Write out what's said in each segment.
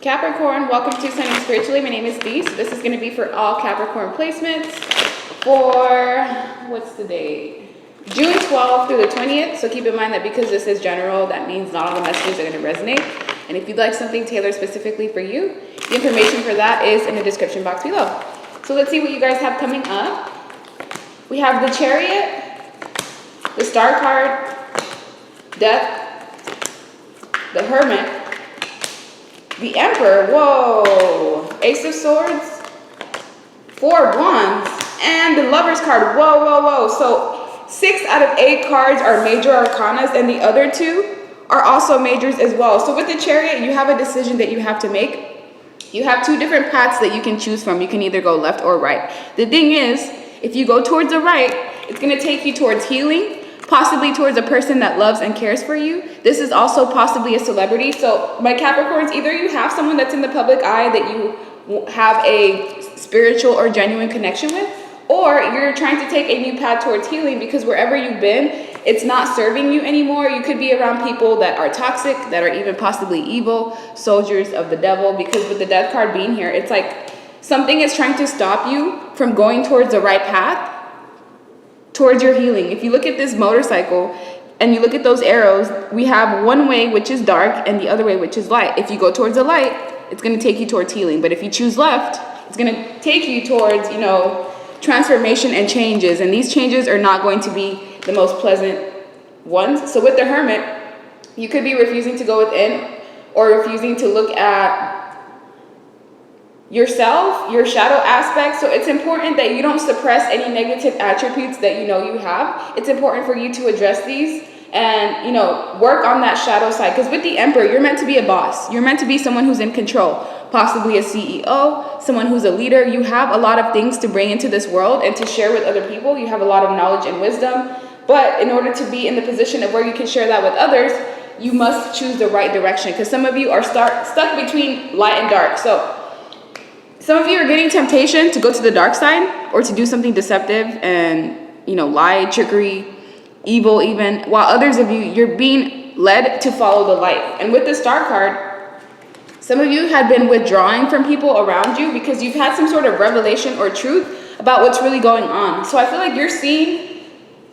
Capricorn, welcome to Signing Spiritually. My name is Dee. So this is going to be for all Capricorn placements for, what's the date? June 12th through the 20th. So keep in mind that because this is general, that means not all the messages are going to resonate. And if you'd like something tailored specifically for you, the information for that is in the description box below. So let's see what you guys have coming up. We have the Chariot, the Star card, Death, the Hermit, the Emperor, whoa, Ace of Swords, Four of Wands, and the Lover's card, whoa, whoa, whoa. So 6 out of 8 cards are major arcanas, and the other 2 are also majors as well. So with the Chariot, you have a decision that you have to make. You have 2 different paths that you can choose from. You can either go left or right. The thing is, if you go towards the right, it's going to take you towards healing, possibly towards a person that loves and cares for you. This is also possibly a celebrity. So my Capricorns, either you have someone that's in the public eye that you have a spiritual or genuine connection with, or you're trying to take a new path towards healing because wherever you've been, it's not serving you anymore. You could be around people that are toxic, that are even possibly evil, soldiers of the devil, because with the Death card being here, it's like something is trying to stop you from going towards the right path, towards your healing. If you look at this motorcycle and you look at those arrows, we have one way which is dark and the other way which is light. If you go towards the light, it's going to take you towards healing. But if you choose left, it's going to take you towards, transformation and changes. And these changes are not going to be the most pleasant ones. So with the Hermit, you could be refusing to go within or refusing to look at yourself, your shadow aspect. So it's important that you don't suppress any negative attributes that you have. It's important for you to address these and work on that shadow side, because with the Emperor, you're meant to be a boss. You're meant to be someone who's in control, possibly a CEO, someone who's a leader. You have a lot of things to bring into this world and to share with other people. You have a lot of knowledge and wisdom, but in order to be in the position of where you can share that with others, you must choose the right direction, because some of you are stuck between light and dark. So some of you are getting temptation to go to the dark side or to do something deceptive and, lie, trickery, evil even, while others of you, you're being led to follow the light. And with the Star card, some of you had been withdrawing from people around you because you've had some sort of revelation or truth about what's really going on. So I feel like you're seeing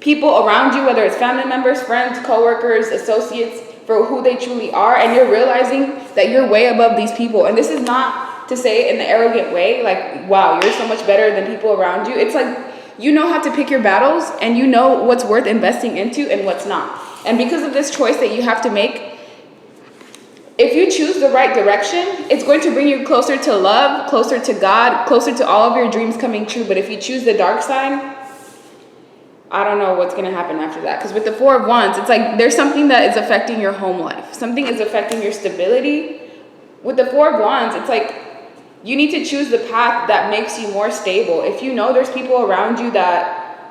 people around you, whether it's family members, friends, coworkers, associates, for who they truly are, and you're realizing that you're way above these people. And this is not to say it in an arrogant way, like, wow, you're so much better than people around you. It's like, you know how to pick your battles and you know what's worth investing into and what's not. And because of this choice that you have to make, if you choose the right direction, it's going to bring you closer to love, closer to God, closer to all of your dreams coming true. But if you choose the dark side, I don't know what's going to happen after that. Because with the Four of Wands, it's like there's something that is affecting your home life. Something is affecting your stability. With the Four of Wands, it's like you need to choose the path that makes you more stable. If you know there's people around you that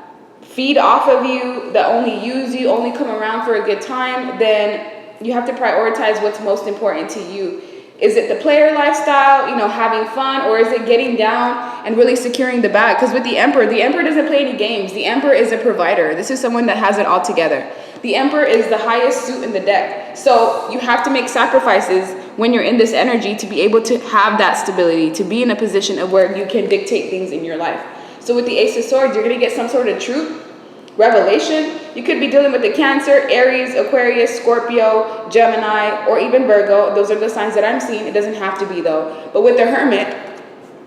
feed off of you, that only use you, only come around for a good time, then you have to prioritize what's most important to you. Is it the player lifestyle, having fun, or is it getting down and really securing the bag? Because with the Emperor doesn't play any games. The Emperor is a provider. This is someone that has it all together. The Emperor is the highest suit in the deck. So you have to make sacrifices when you're in this energy to be able to have that stability, to be in a position of where you can dictate things in your life. So with the Ace of Swords, you're going to get some sort of truth, revelation. You could be dealing with the Cancer, Aries, Aquarius, Scorpio, Gemini, or even Virgo. Those are the signs that I'm seeing. It doesn't have to be though. But with the Hermit,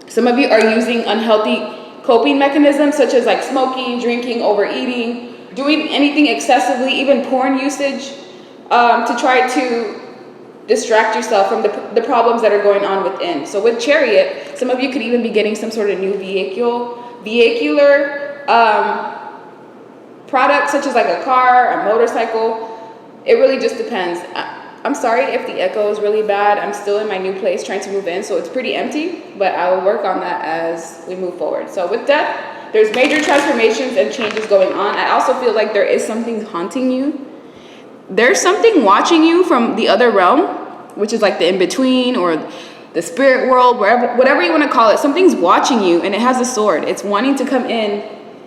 some of you are using unhealthy coping mechanisms such as like smoking, drinking, overeating, doing anything excessively, even porn usage, to try to distract yourself from the problems that are going on within. So with Chariot, some of you could even be getting some sort of new vehicular product, such as like a car, a motorcycle. It really just depends. I'm sorry if the echo is really bad. I'm still in my new place trying to move in, so it's pretty empty, but I will work on that as we move forward. So with Death, there's major transformations and changes going on. I also feel like there is something haunting you. There's something watching you from the other realm, which is like the in-between or the spirit world, whatever you want to call it. Something's watching you and it has a sword. It's wanting to come in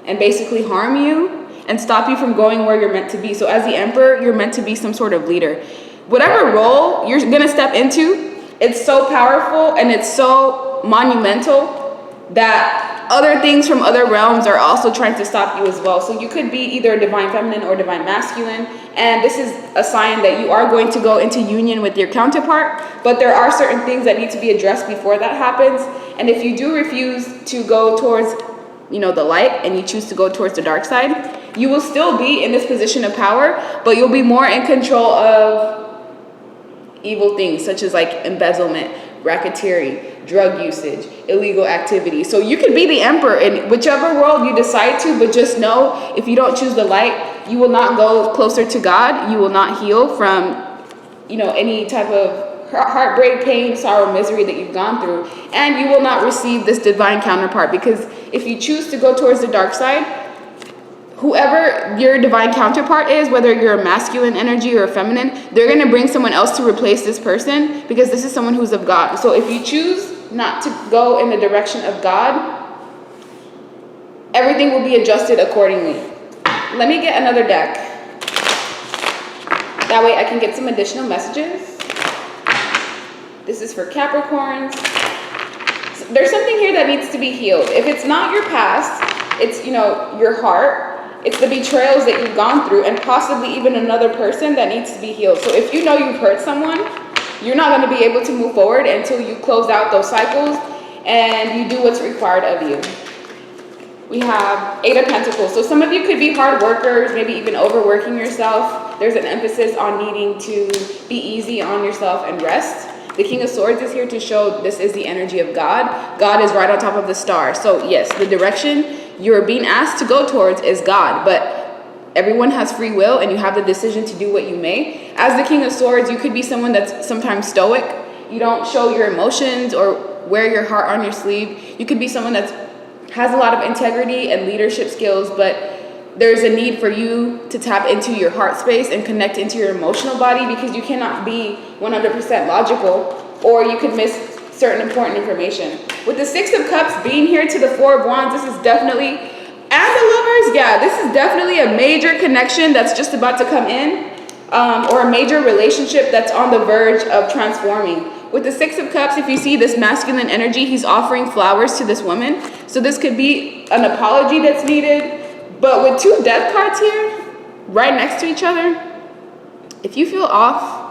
and basically harm you and stop you from going where you're meant to be. So as the Emperor, you're meant to be some sort of leader. Whatever role you're going to step into, It's so powerful and it's so monumental that other things from other realms are also trying to stop you as well. So you could be either a divine feminine or divine masculine, and this is a sign that you are going to go into union with your counterpart, but there are certain things that need to be addressed before that happens. And if you do refuse to go towards, you know, the light, and you choose to go towards the dark side, you will still be in this position of power, but you'll be more in control of evil things such as like embezzlement, racketeering, drug usage, illegal activity. So you could be the emperor in whichever world you decide to, but just know if you don't choose the light, you will not go closer to God. You will not heal from, you know, any type of heartbreak, pain, sorrow, misery that you've gone through, and you will not receive this divine counterpart, because if you choose to go towards the dark side, whoever your divine counterpart is, whether you're a masculine energy or a feminine, they're going to bring someone else to replace this person, because this is someone who's of God. So if you choose not to go in the direction of God, everything will be adjusted accordingly. Let me get another deck. That way I can get some additional messages. This is for Capricorns. There's something here that needs to be healed. If it's not your past, it's, you know, your heart. It's the betrayals that you've gone through, and possibly even another person that needs to be healed. So if you know you've hurt someone, you're not going to be able to move forward until you close out those cycles and you do what's required of you. We have 8 of Pentacles. So some of you could be hard workers, maybe even overworking yourself. There's an emphasis on needing to be easy on yourself and rest. The King of Swords is here to show this is the energy of God. God is right on top of the star. So yes, the direction you're being asked to go towards is God, but everyone has free will and you have the decision to do what you may. As the King of Swords, you could be someone that's sometimes stoic. You don't show your emotions or wear your heart on your sleeve. You could be someone that has a lot of integrity and leadership skills, but there's a need for you to tap into your heart space and connect into your emotional body, because you cannot be 100% logical, or you could miss certain important information. With the 6 of Cups being here to the 4 of Wands, this is definitely, and the Lovers, yeah, this is definitely a major connection that's just about to come in, or a major relationship that's on the verge of transforming. With the 6 of Cups, if you see this masculine energy, he's offering flowers to this woman. So this could be an apology that's needed. But with 2 death cards here, right next to each other, if you feel off,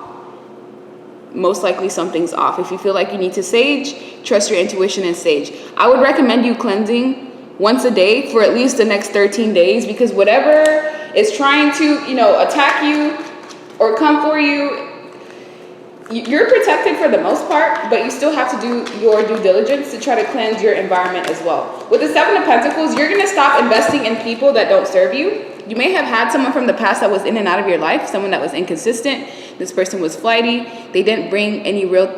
most likely something's off. If you feel like you need to sage, trust your intuition and sage. I would recommend you cleansing once a day for at least the next 13 days, because whatever is trying to, you know, attack you or come for you, you're protected for the most part, but you still have to do your due diligence to try to cleanse your environment as well. With the 7 of Pentacles, you're going to stop investing in people that don't serve you. You may have had someone from the past that was in and out of your life, someone that was inconsistent. This person was flighty. They didn't bring any real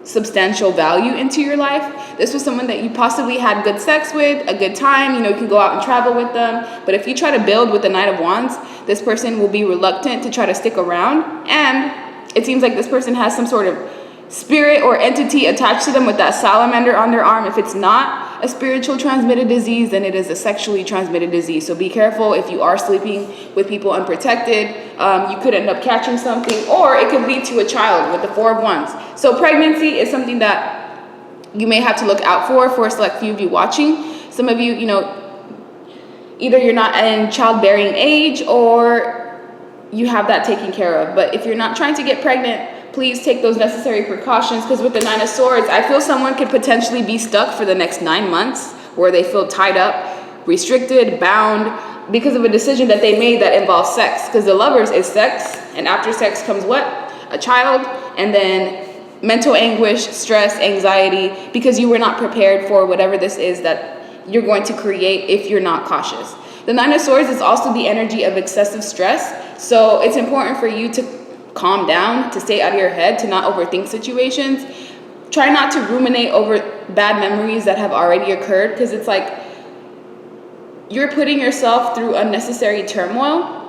substantial value into your life. This was someone that you possibly had good sex with, a good time, you know, you can go out and travel with them. But if you try to build with the Knight of Wands, this person will be reluctant to try to stick around. And it seems like this person has some sort of spirit or entity attached to them with that salamander on their arm. If it's not a spiritual transmitted disease, then it is a sexually transmitted disease. So be careful if you are sleeping with people unprotected. You could end up catching something, or it could lead to a child with the 4 of Wands. So pregnancy is something that you may have to look out for a select few of you watching. Some of you, you know, either you're not in childbearing age or you have that taken care of. But if you're not trying to get pregnant, please take those necessary precautions, because with the 9 of Swords, I feel someone could potentially be stuck for the next 9 months where they feel tied up, restricted, bound, because of a decision that they made that involves sex. Because the Lovers is sex, and after sex comes what? A child, and then mental anguish, stress, anxiety, because you were not prepared for whatever this is that you're going to create if you're not cautious. The 9 of Swords is also the energy of excessive stress. So it's important for you to calm down, to stay out of your head, to not overthink situations. Try not to ruminate over bad memories that have already occurred, because it's like you're putting yourself through unnecessary turmoil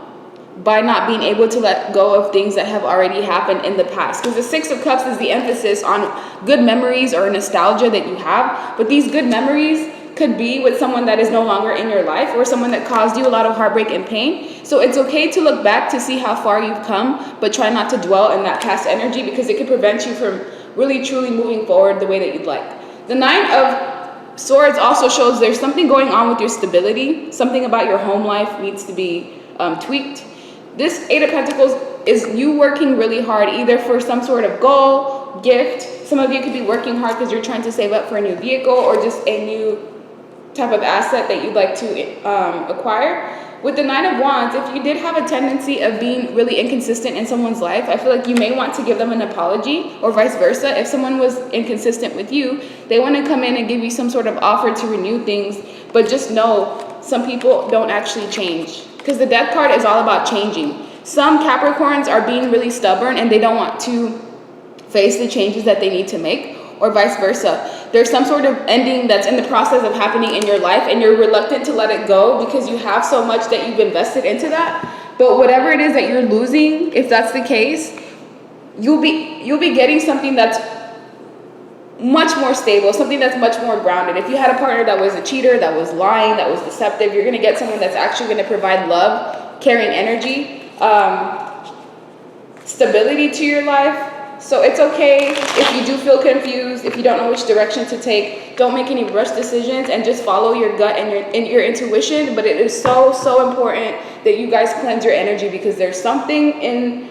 by not being able to let go of things that have already happened in the past. Because the 6 of Cups is the emphasis on good memories or nostalgia that you have, but these good memories could be with someone that is no longer in your life, or someone that caused you a lot of heartbreak and pain. So it's okay to look back to see how far you've come, but try not to dwell in that past energy, because it could prevent you from really truly moving forward the way that you'd like. The Nine of Swords also shows there's something going on with your stability. Something about your home life needs to be tweaked. This Eight of Pentacles is you working really hard, either for some sort of goal, gift. Some of you could be working hard because you're trying to save up for a new vehicle or just a new type of asset that you'd like to acquire. With the Nine of Wands, if you did have a tendency of being really inconsistent in someone's life, I feel like you may want to give them an apology, or vice versa. If someone was inconsistent with you, they want to come in and give you some sort of offer to renew things, but just know some people don't actually change, because the Death card is all about changing. Some Capricorns are being really stubborn and they don't want to face the changes that they need to make, or vice versa. There's some sort of ending that's in the process of happening in your life and you're reluctant to let it go because you have so much that you've invested into that. But whatever it is that you're losing, if that's the case, you'll be getting something that's much more stable, something that's much more grounded. If you had a partner that was a cheater, that was lying, that was deceptive, you're going to get someone that's actually going to provide love, caring energy, stability to your life. So it's okay if you do feel confused, if you don't know which direction to take. Don't make any rush decisions and just follow your gut and your intuition. But it is so important that you guys cleanse your energy, because there's something in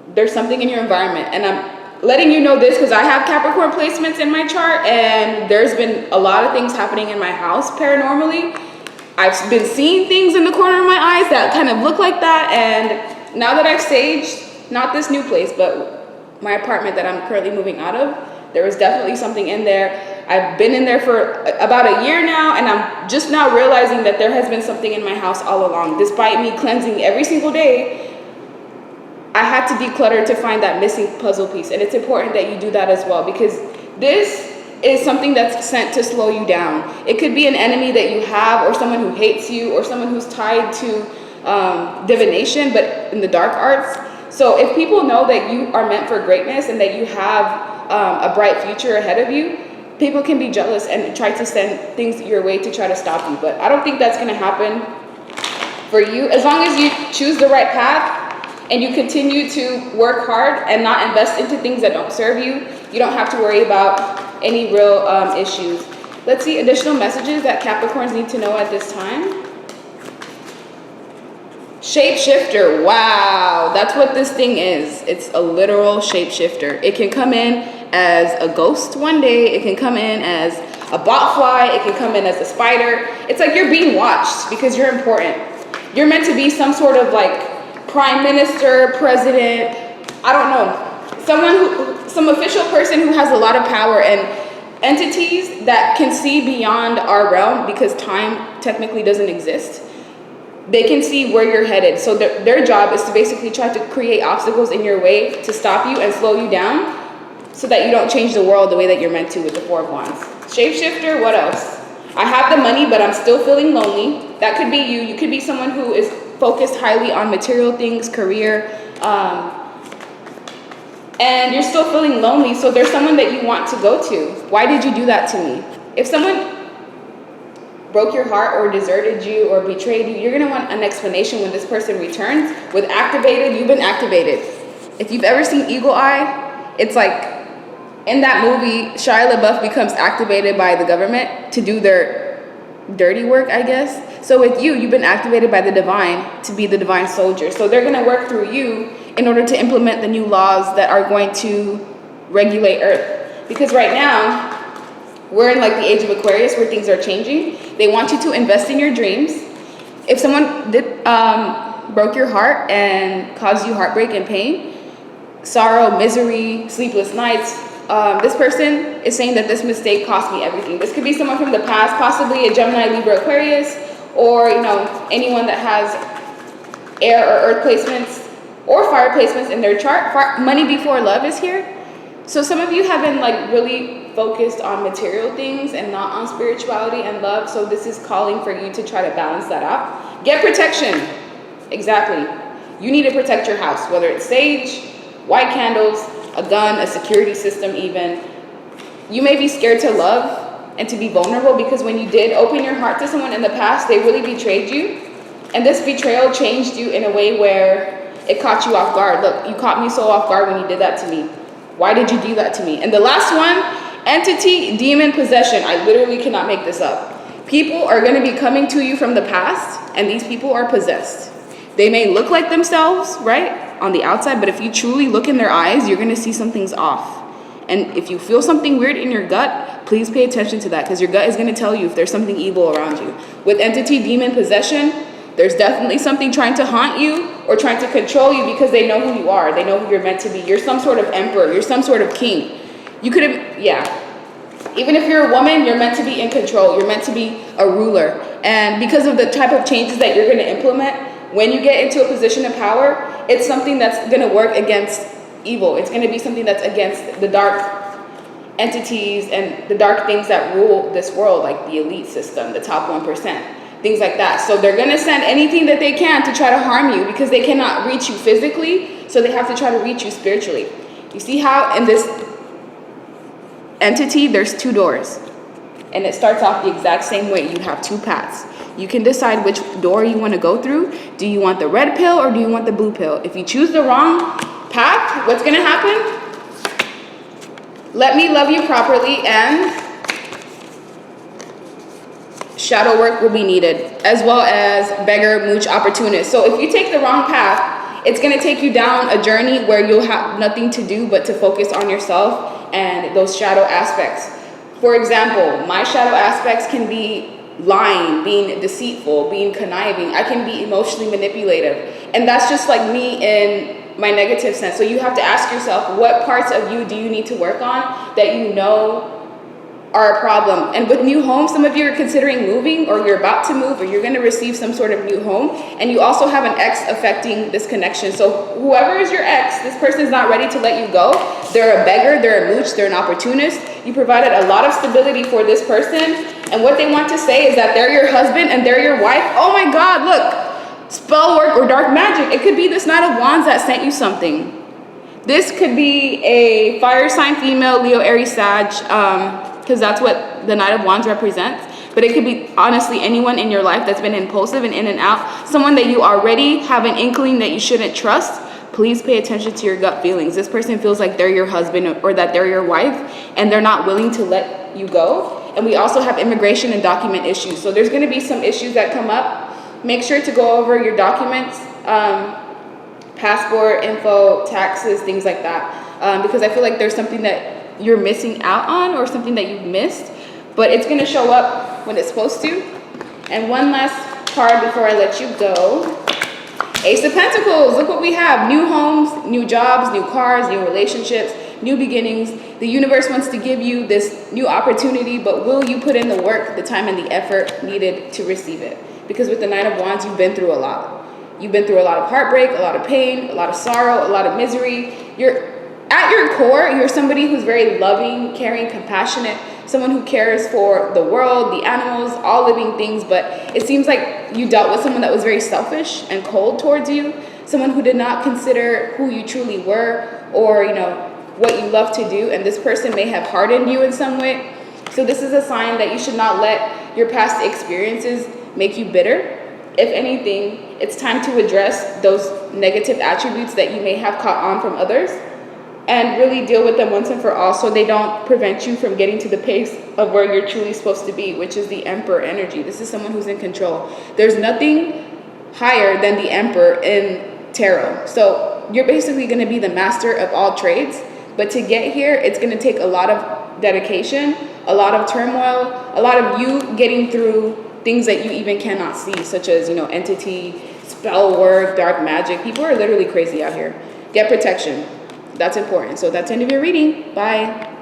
your environment. And I'm letting you know this because I have Capricorn placements in my chart, and there's been a lot of things happening in my house paranormally. I've been seeing things in the corner of my eyes that kind of look like that. And now that I've saged, not this new place, but my apartment that I'm currently moving out of, there was definitely something in there. I've been in there for about a year now, and I'm just now realizing that there has been something in my house all along. Despite me cleansing every single day, I had to declutter to find that missing puzzle piece. And it's important that you do that as well, because this is something that's sent to slow you down. It could be an enemy that you have, or someone who hates you, or someone who's tied to divination, but in the dark arts. So if people know that you are meant for greatness and that you have a bright future ahead of you, people can be jealous and try to send things your way to try to stop you. But I don't think that's going to happen for you. As long as you choose the right path and you continue to work hard and not invest into things that don't serve you, you don't have to worry about any real issues. Let's see additional messages that Capricorns need to know at this time. Shapeshifter, wow, that's what this thing is. It's a literal shapeshifter. It can come in as a ghost one day. It can come in as a botfly. It can come in as a spider. It's like you're being watched because you're important. You're meant to be some sort of like prime minister, president, I don't know, some official person who has a lot of power, and entities that can see beyond our realm, because time technically doesn't exist. They can see where you're headed. So their job is to basically try to create obstacles in your way to stop you and slow you down so that you don't change the world the way that you're meant to with the Four of Wands. Shapeshifter, what else? I have the money, but I'm still feeling lonely. That could be you. You could be someone who is focused highly on material things, career, and you're still feeling lonely. So there's someone that you want to go to. Why did you do that to me? If someone broke your heart or deserted you or betrayed you, you're going to want an explanation when this person returns. With activated, you've been activated. If you've ever seen Eagle Eye, it's like in that movie, Shia LaBeouf becomes activated by the government to do their dirty work, I guess. So with you, you've been activated by the divine to be the divine soldier. So they're going to work through you in order to implement the new laws that are going to regulate Earth. Because right now, we're in like the age of Aquarius where things are changing. They want you to invest in your dreams. If someone did broke your heart and caused you heartbreak and pain, sorrow, misery, sleepless nights, this person is saying that this mistake cost me everything. This could be someone from the past, possibly a Gemini, Libra, Aquarius, or anyone that has air or earth placements or fire placements in their chart. Money before love is here. So some of you have been like really focused on material things and not on spirituality and love. So this is calling for you to try to balance that out. Get protection. Exactly. You need to protect your house, whether it's sage, white candles, a gun, a security system even. You may be scared to love and to be vulnerable, because when you did open your heart to someone in the past, they really betrayed you. And this betrayal changed you in a way where it caught you off guard. Look, you caught me so off guard when you did that to me. Why did you do that to me? And the last one, entity, demon, possession. I literally cannot make this up. People are going to be coming to you from the past, and these people are possessed. They may look like themselves, right, on the outside, but if you truly look in their eyes, you're going to see something's off. And if you feel something weird in your gut, please pay attention to that, because your gut is going to tell you if there's something evil around you. With entity, demon, possession, there's definitely something trying to haunt you or trying to control you because they know who you are. They know who you're meant to be. You're some sort of emperor. You're some sort of king. You could have, yeah. Even if you're a woman, you're meant to be in control. You're meant to be a ruler. And because of the type of changes that you're going to implement, when you get into a position of power, it's something that's going to work against evil. It's going to be something that's against the dark entities and the dark things that rule this world, like the elite system, the top 1%, things like that. So they're going to send anything that they can to try to harm you because they cannot reach you physically, so they have to try to reach you spiritually. You see how in this entity, there's 2 doors, and it starts off the exact same way. You have 2 paths. You can decide which door you want to go through. Do you want the red pill or do you want the blue pill? If you choose the wrong path, what's going to happen? Let me love you properly, and shadow work will be needed, as well as beggar, mooch, opportunist. So if you take the wrong path, it's going to take you down a journey where you'll have nothing to do but to focus on yourself and those shadow aspects. For example, my shadow aspects can be lying, being deceitful, being conniving. I can be emotionally manipulative. And that's just like me in my negative sense. So you have to ask yourself, what parts of you do you need to work on that you know are a problem? And with new homes, some of you are considering moving, or you're about to move, or you're going to receive some sort of new home, and you also have an ex affecting this connection. So whoever is your ex, this person is not ready to let you go. They're a beggar, they're a mooch, they're an opportunist. You provided a lot of stability for this person, and what they want to say is that they're your husband and they're your wife. Oh my God, look. Spell work or dark magic. It could be this Knight of Wands that sent you something. This could be a fire sign female, Leo, Aries, Sag, because that's what the Knight of Wands represents. But it could be honestly anyone in your life that's been impulsive and in and out. Someone that you already have an inkling that you shouldn't trust. Please pay attention to your gut feelings. This person feels like they're your husband or that they're your wife, and they're not willing to let you go. And we also have immigration and document issues. So there's going to be some issues that come up. Make sure to go over your documents, passport info, taxes, things like that. Because I feel like there's something that you're missing out on or something that you've missed, but it's going to show up when it's supposed to. And one last card before I let you go. Ace of Pentacles. Look what we have. New homes, new jobs, new cars, new relationships, new beginnings. The universe wants to give you this new opportunity, but will you put in the work, the time, and the effort needed to receive it? Because with the Knight of Wands, you've been through a lot. You've been through a lot of heartbreak, a lot of pain, a lot of sorrow, a lot of misery. At your core, you're somebody who's very loving, caring, compassionate, someone who cares for the world, the animals, all living things. But it seems like you dealt with someone that was very selfish and cold towards you, someone who did not consider who you truly were or, what you love to do. And this person may have hardened you in some way. So this is a sign that you should not let your past experiences make you bitter. If anything, it's time to address those negative attributes that you may have caught on from others and really deal with them once and for all, so they don't prevent you from getting to the pace of where you're truly supposed to be, which is the Emperor energy. This is someone who's in control. There's nothing higher than the Emperor in tarot. So you're basically going to be the master of all trades, but to get here, it's going to take a lot of dedication, a lot of turmoil, a lot of you getting through things that you even cannot see, such as, entity, spell work, dark magic. People are literally crazy out here. Get protection. That's important. So that's the end of your reading. Bye.